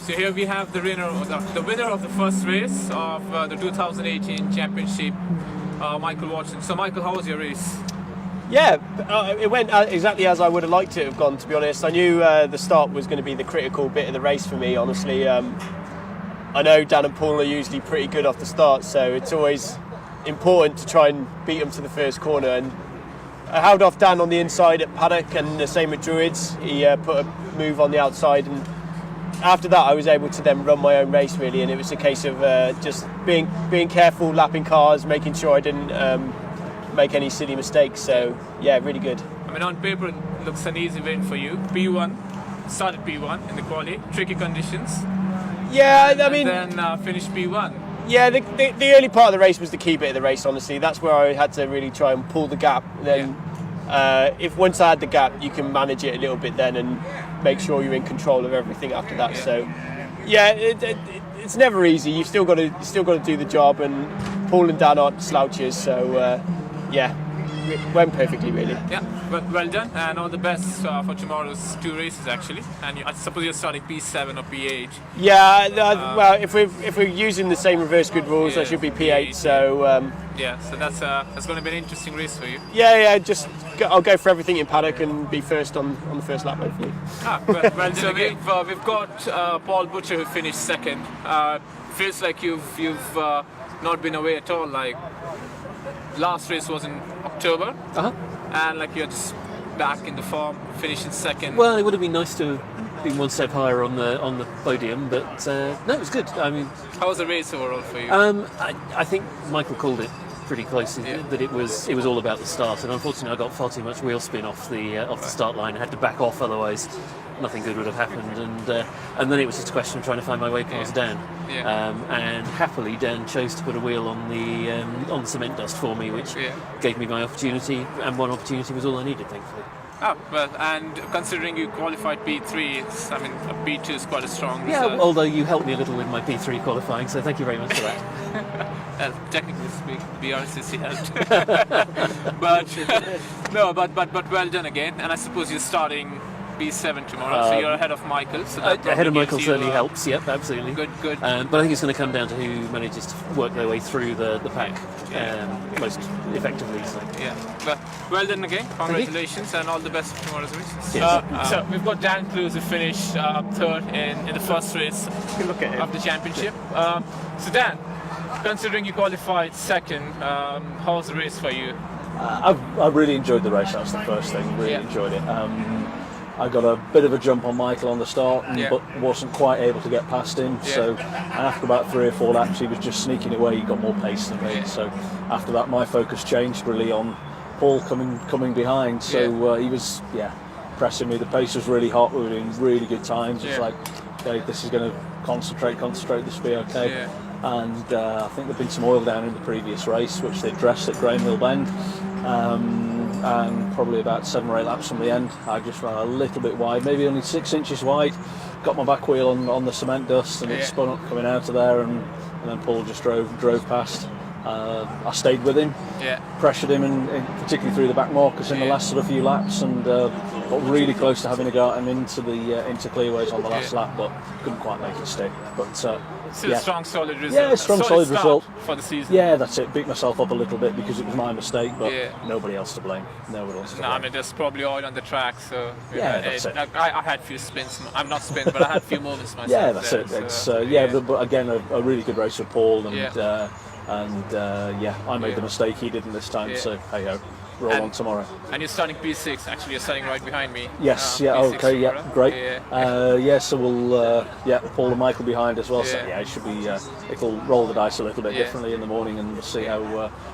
So here we have the winner of the first race of the 2018 championship, Michael Watton. So Michael, how was your race? Yeah, it went exactly as I would have liked it to have gone, to be honest. I knew the start was going to be the critical bit of the race for me, honestly. I know Dan and Paul are usually pretty good off the start, so it's always important to try and beat them to the first corner. And I held off Dan on the inside at Paddock, and the same with Druids. He put a move on the outside, and after that I was able to then run my own race, really. And it was a case of just being careful, lapping cars, making sure I didn't make any silly mistakes. So yeah, really good. I mean, on paper it looks an easy win for you. P1, started P1 in the quali, tricky conditions. Yeah, I mean, and then finished P1. Yeah, the early part of the race was the key bit of the race, honestly. That's where I had to really try and pull the gap. Then if once I had the gap, you can manage it a little bit then and make sure you're in control of everything after that. So yeah, it's never easy. You've still got to do the job, and Paul and Dan aren't slouches, so yeah, it went perfectly, really. Yeah, well done, and all the best for tomorrow's two races, actually. And I suppose you're starting P7 or P8. Yeah, well, if we're using the same reverse grid rules, I should be P8. So yeah, so that's going to be an interesting race for you. Yeah, I'll go for everything in paddock and be first on the first lap, hopefully. Well, so we've got Paul Butcher, who finished second. Feels like you've not been away at all. Like, last race was in October, and like you're just back in the form, finishing second. Well, it would have been nice to have been one step higher on the podium, but no, it was good. I mean, how was the race overall for you? I think Michael called it pretty closely, that it was all about the start, and unfortunately I got far too much wheel spin off the start line. I had to back off, otherwise nothing good would have happened, and then it was just a question of trying to find my way past Dan. And happily Dan chose to put a wheel on the cement dust for me, which gave me my opportunity, and one opportunity was all I needed, thankfully. Well, and considering you qualified P3, I mean, a P2 is quite a strong reserve. Yeah, although you helped me a little with my P3 qualifying, so thank you very much for that. Technically speaking, BRCC helped. but well done again, and I suppose you're starting P7 tomorrow, so you're ahead of Michael. So that ahead of Michael certainly helps. Yep, absolutely. Good. But I think it's going to come down to who manages to work their way through the pack most effectively. So. Yeah, but well done again. Congratulations, and all the best for tomorrow's races. So we've got Dan Clowes, who finished third in the first race of the championship. So Dan, considering you qualified second, how was the race for you? I really enjoyed the race. That's the first thing. Really enjoyed it. I got a bit of a jump on Michael on the start, but wasn't quite able to get past him. So, and after about 3 or 4 laps, he was just sneaking away. He got more pace than me. So, after that, my focus changed really on Paul coming behind. So he was pressing me. The pace was really hot. We were doing really good times. It's like, okay, this is going to concentrate. This will be okay. And I think there'd been some oil down in the previous race, which they dressed at Graham Hill Bend. And probably about 7 or 8 laps from the end, I just ran a little bit wide, maybe only 6 inches wide. Got my back wheel on the cement dust, and it spun up coming out of there, and then Paul just drove past. I stayed with him, pressured him, and particularly through the back markers in the last sort of few laps, and got really close to having a go at him into clearways on the last lap, but couldn't quite make it stick. But still a strong, solid result. Yeah, solid result for the season. Yeah, that's it. Beat myself up a little bit because it was my mistake, but nobody else to blame. Nobody else to blame. I mean, there's probably oil on the track, so that's it. I had a few spins. I'm not spins, but I had a few moments myself. Yeah, that's it. It's but again, a really good race with Paul, and I made the mistake he didn't this time. So hey ho. Roll on tomorrow. And you're starting P6, actually you're starting right behind me. Yes, P6 great. So we'll, Paul and Michael behind as well, so it should be, it'll roll the dice a little bit differently in the morning, and we'll see how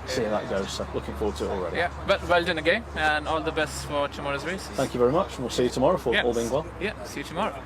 that goes, so looking forward to it already. Yeah, but well done again, and all the best for tomorrow's races. Thank you very much, and we'll see you tomorrow, all being well. Yeah, see you tomorrow.